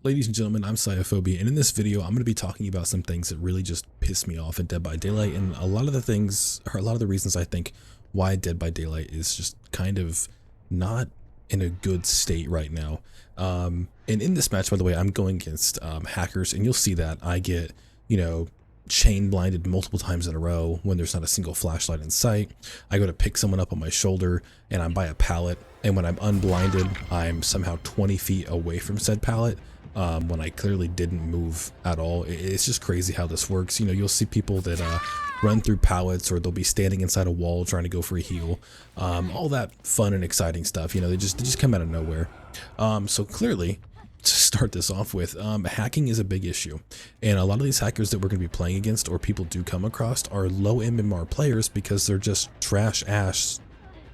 Ladies and gentlemen, I'm Sciaphobia, and in this video, I'm going to be talking about some things that really just piss me off in Dead by Daylight, and a lot of the things, or a lot of the reasons I think why Dead by Daylight is just kind of not in a good state right now. And in this match, by the way, I'm going against hackers, and you'll see that I get, chain blinded multiple times in a row when there's not a single flashlight in sight. I go to pick someone up on my shoulder, and I'm by a pallet, and when I'm unblinded, I'm somehow 20 feet away from said pallet. When I clearly didn't move at all. It's just crazy how this works. You'll see people that run through pallets, or they'll be standing inside a wall trying to go for a heal. All that fun and exciting stuff. They just come out of nowhere. So clearly, to start this off with, hacking is a big issue, and a lot of these hackers that we're going to be playing against, or people do come across, are low MMR players because they're just trash ass,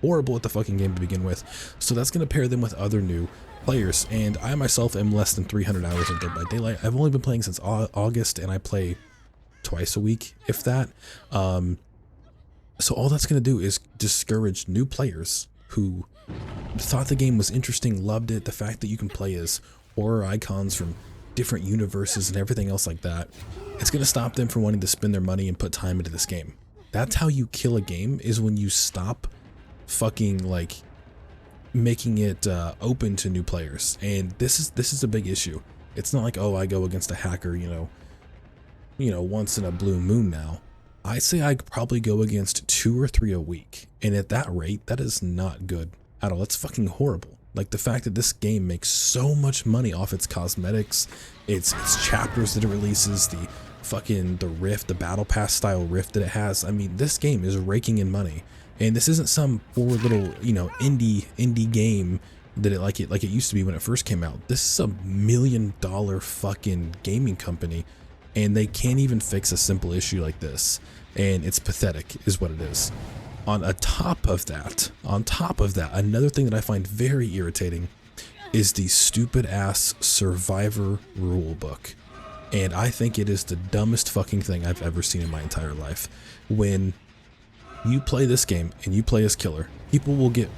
horrible at the fucking game to begin with. So that's going to pair them with other new players, and I myself am less than 300 hours in Dead by Daylight. I've only been playing since August, and I play twice a week, if that. So all that's going to do is discourage new players who thought the game was interesting, loved it, the fact that you can play as horror icons from different universes and everything else like that. It's going to stop them from wanting to spend their money and put time into this game. That's how you kill a game, is when you stop fucking making it open to new players. And this is a big issue. It's not like, oh, I go against a hacker, once in a blue moon now. I say I probably go against 2 or 3 a week, and at that rate, that is not good at all. That's fucking horrible. Like, the fact that this game makes so much money off its cosmetics, its chapters that it releases, the rift, the battle pass style rift that it has. I mean, this game is raking in money. And this isn't some poor little, indie game that it used to be when it first came out. This is a $1 million fucking gaming company, and they can't even fix a simple issue like this. And it's pathetic, is what it is. On top of that, another thing that I find very irritating is the stupid ass Survivor rulebook. And I think it is the dumbest fucking thing I've ever seen in my entire life. When you play this game and you play as killer, people will get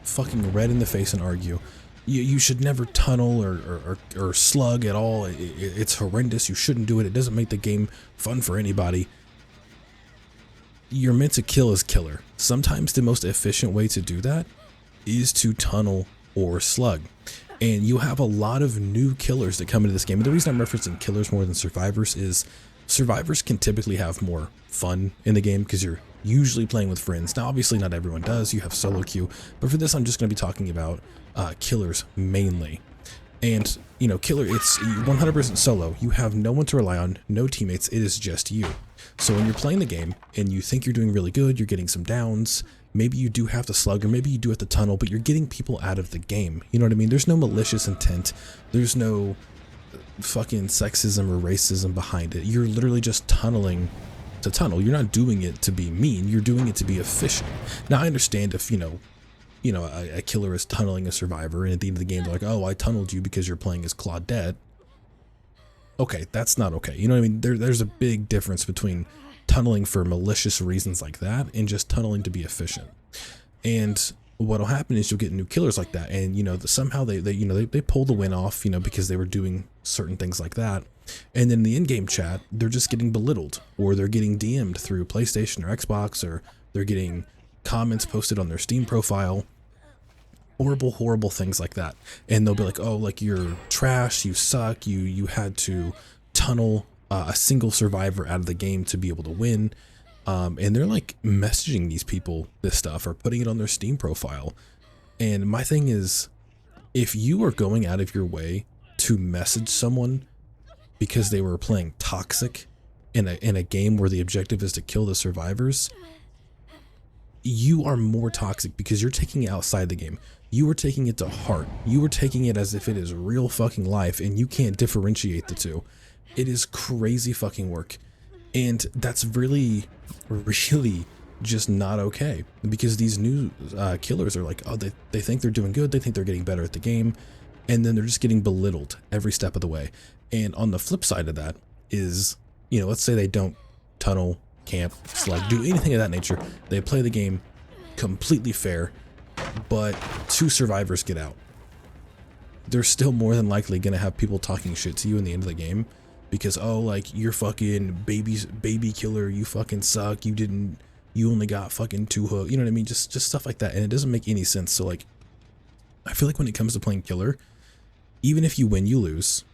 fucking red in the face and argue, you should never tunnel or slug at all. It's horrendous. You shouldn't do it. It doesn't make the game fun for anybody. You're meant to kill as killer. Sometimes the most efficient way to do that is to tunnel or slug. And you have a lot of new killers that come into this game. And the reason I'm referencing killers more than survivors is survivors can typically have more fun in the game because you're usually playing with friends. Now, obviously not everyone does. You have solo queue, but for this, I'm just going to be talking about killers mainly. And killer, it's 100% solo. You have no one to rely on, no teammates. It is just you. So when you're playing the game and you think you're doing really good, you're getting some downs. Maybe you do have to slug, or maybe you do have to tunnel, but you're getting people out of the game. You know what I mean? There's no malicious intent. There's no fucking sexism or racism behind it. You're literally just tunneling to tunnel. You're not doing it to be mean. You're doing it to be efficient. Now, I understand if a killer is tunneling a survivor, and at the end of the game they're like, oh, I tunneled you because you're playing as Claudette. Okay, that's not okay. You know what I mean? There's a big difference between tunneling for malicious reasons like that and just tunneling to be efficient. And what'll happen is you'll get new killers like that, and somehow they pull the win off, because they were doing certain things like that. And then in the in-game chat, they're just getting belittled, or they're getting DM'd through PlayStation or Xbox, or they're getting comments posted on their Steam profile. Horrible things like that. And they'll be like, oh, you're trash, you suck, you had to tunnel a single survivor out of the game to be able to win. And they're messaging these people this stuff, or putting it on their Steam profile. And my thing is, if you are going out of your way to message someone because they were playing toxic in a game where the objective is to kill the survivors, you are more toxic because you're taking it outside the game. You are taking it to heart. You are taking it as if it is real fucking life, and you can't differentiate the two. It is crazy fucking work. And that's really just not okay, because these new killers are like, oh, they think they're doing good. They think they're getting better at the game. And then they're just getting belittled every step of the way. And on the flip side of that is, let's say they don't tunnel, camp, slug, do anything of that nature. They play the game completely fair, but 2 survivors get out. they're still more than likely gonna have people talking shit to you in the end of the game because, oh, like, you're fucking baby killer, you fucking suck, you only got fucking 2 hooks, you know what I mean? Just stuff like that, and it doesn't make any sense. So like, I feel like when it comes to playing killer, even if you win, you lose.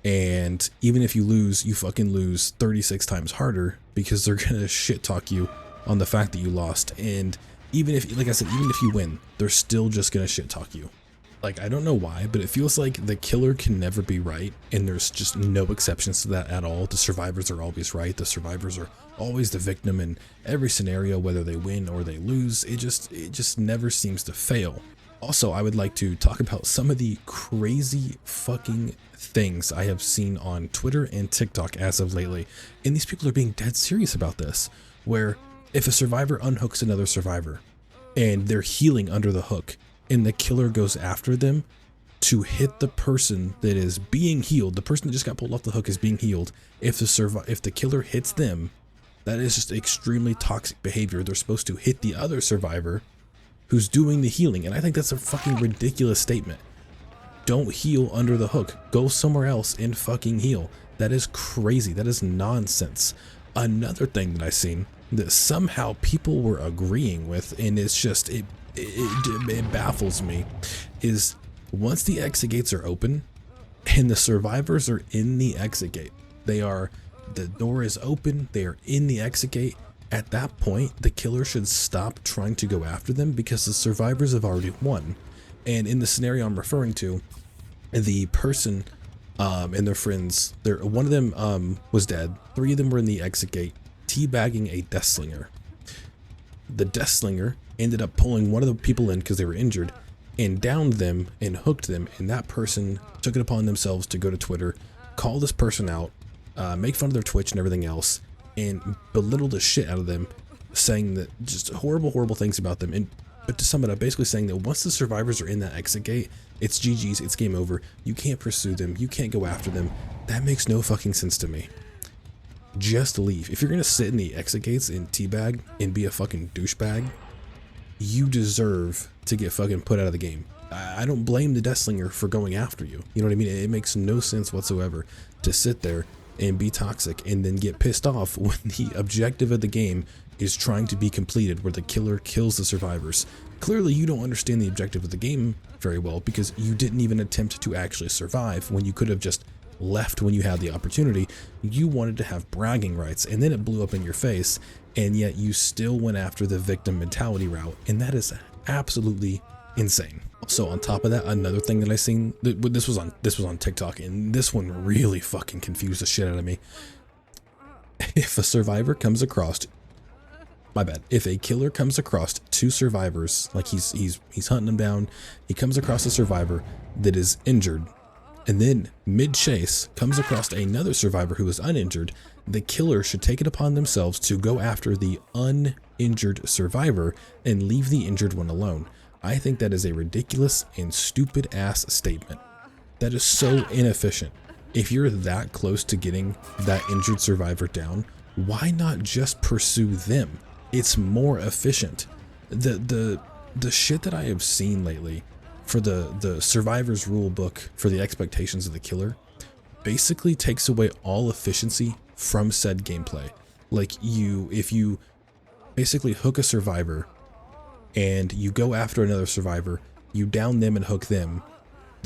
And even if you lose, you fucking lose 36 times harder because they're gonna shit talk you on the fact that you lost. And even if, like I said, even if you win, they're still just gonna shit talk you. Like, I don't know why, but it feels like the killer can never be right, and there's just no exceptions to that at all. The survivors are always right. The survivors are always the victim in every scenario, whether they win or they lose. It just never seems to fail. Also, I would like to talk about some of the crazy fucking things I have seen on Twitter and TikTok as of lately. And these people are being dead serious about this, where if a survivor unhooks another survivor and they're healing under the hook and the killer goes after them to hit the person that is being healed, the person that just got pulled off the hook is being healed. If the killer hits them, that is just extremely toxic behavior. They're supposed to hit the other survivor who's doing the healing, and I think that's a fucking ridiculous statement. Don't heal under the hook. Go somewhere else and fucking heal. That is crazy. That is nonsense. Another thing that I've seen that somehow people were agreeing with, and it's just, it baffles me, is once the exit gates are open and the survivors are in the exit gate, the door is open, they are in the exit gate. At that point, the killer should stop trying to go after them because the survivors have already won. And in the scenario I'm referring to, the person and their friends, one of them was dead. 3 of them were in the exit gate, teabagging a death slinger. The death slinger ended up pulling one of the people in because they were injured and downed them and hooked them. And that person took it upon themselves to go to Twitter, call this person out, make fun of their Twitch and everything else, and belittle the shit out of them, saying that just horrible things about them. But to sum it up, basically saying that once the survivors are in that exit gate, it's GG's, it's game over. You can't pursue them, you can't go after them. That makes no fucking sense to me. Just leave. If you're gonna sit in the exit gates and teabag and be a fucking douchebag, you deserve to get fucking put out of the game. I don't blame the death slinger for going after you. You know what I mean? It makes no sense whatsoever to sit there and be toxic and then get pissed off when the objective of the game is trying to be completed, where the killer kills the survivors. Clearly you don't understand the objective of the game very well, because you didn't even attempt to actually survive when you could have just left when you had the opportunity. You wanted to have bragging rights, and then it blew up in your face, and yet you still went after the victim mentality route, and that is absolutely insane. So on top of that, another thing that I seen, this was on TikTok, and this one really fucking confused the shit out of me. If a survivor comes across, if a killer comes across 2 survivors, like he's hunting them down, he comes across a survivor that is injured, and then mid-chase comes across another survivor who is uninjured, the killer should take it upon themselves to go after the uninjured survivor and leave the injured one alone. I think that is a ridiculous and stupid ass statement. That is so inefficient. If you're that close to getting that injured survivor down, why not just pursue them? It's more efficient. The shit that I have seen lately for the survivor's rule book for the expectations of the killer basically takes away all efficiency from said gameplay. Like, if you basically hook a survivor and you go after another survivor, you down them and hook them,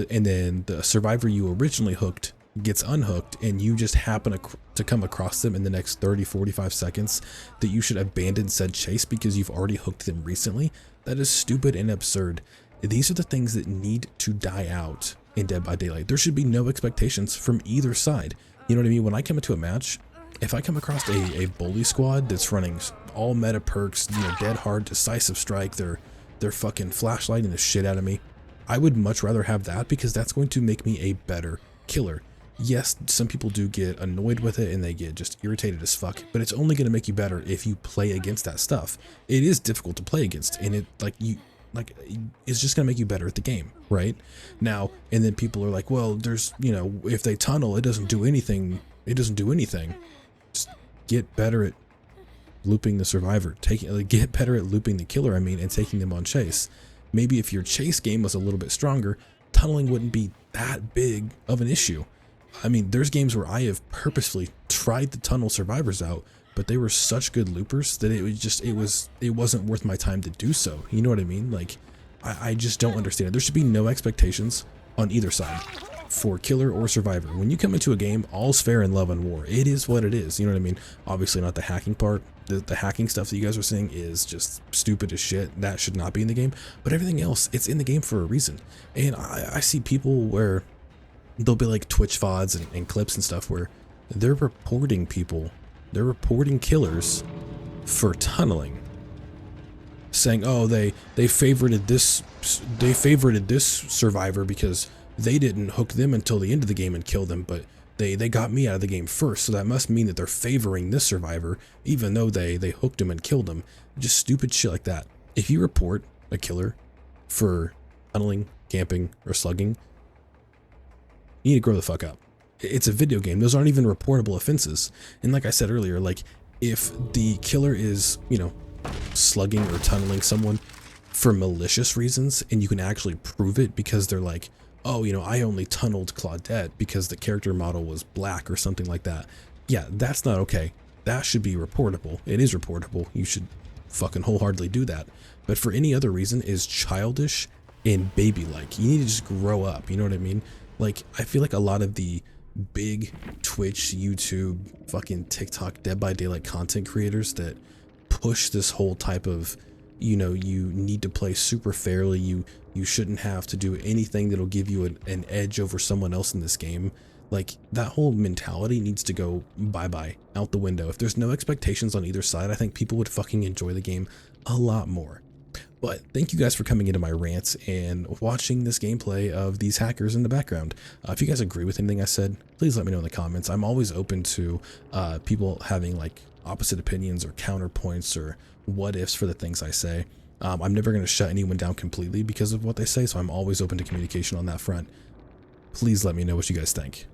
and then the survivor you originally hooked gets unhooked, and you just happen to come across them in the next 30-45 seconds, that you should abandon said chase because you've already hooked them recently. That is stupid and absurd. These are the things that need to die out in Dead by Daylight. There should be no expectations from either side. You know what I mean? When I come into a match, if I come across a bully squad that's running all meta perks, you know, dead hard, decisive strike, they're fucking flashlighting the shit out of me, I would much rather have that, because that's going to make me a better killer. Yes, some people do get annoyed with it and they get just irritated as fuck, but it's only going to make you better if you play against that stuff. It is difficult to play against, and it's just going to make you better at the game, right? Now, and then people are like, well, there's, you know, if they tunnel, it doesn't do anything. It doesn't do anything. Just get better at looping the survivor. Get better at looping the killer, and taking them on chase. Maybe if your chase game was a little bit stronger, tunneling wouldn't be that big of an issue. I mean, there's games where I have purposefully tried to tunnel survivors out, but they were such good loopers that it wasn't worth my time to do so. You know what I mean? Like, I just don't understand it. There should be no expectations on either side for killer or survivor. When you come into a game, all's fair in love and war. It is what it is. You know what I mean? Obviously not the hacking part. The hacking stuff that you guys are saying is just stupid as shit. That should not be in the game. But everything else, it's in the game for a reason. And I see people where there'll be like Twitch VODs and clips and stuff where they're reporting people. They're reporting killers for tunneling, saying, oh, they favorited this survivor because they didn't hook them until the end of the game and kill them, but they got me out of the game first, so that must mean that they're favoring this survivor even though they hooked him and killed him. Just stupid shit like that. If you report a killer for tunneling, camping, or slugging, you need to grow the fuck up. It's a video game. Those aren't even reportable offenses. And like I said earlier, like, if the killer is, you know, slugging or tunneling someone for malicious reasons, and you can actually prove it because they're like, oh, you know, I only tunneled Claudette because the character model was black or something like that. Yeah, that's not okay. That should be reportable. It is reportable. You should fucking wholeheartedly do that. But for any other reason is childish and baby-like. You need to just grow up. You know what I mean? Like, I feel like a lot of the big Twitch, YouTube, fucking TikTok, Dead by Daylight content creators that push this whole type of, you know, you need to play super fairly, you shouldn't have to do anything that'll give you an edge over someone else in this game. Like, that whole mentality needs to go bye-bye, out the window. If there's no expectations on either side, I think people would fucking enjoy the game a lot more. But thank you guys for coming into my rants and watching this gameplay of these hackers in the background. If you guys agree with anything I said, please let me know in the comments. I'm always open to people having like opposite opinions or counterpoints or what ifs for the things I say. I'm never going to shut anyone down completely because of what they say, so I'm always open to communication on that front. Please let me know what you guys think.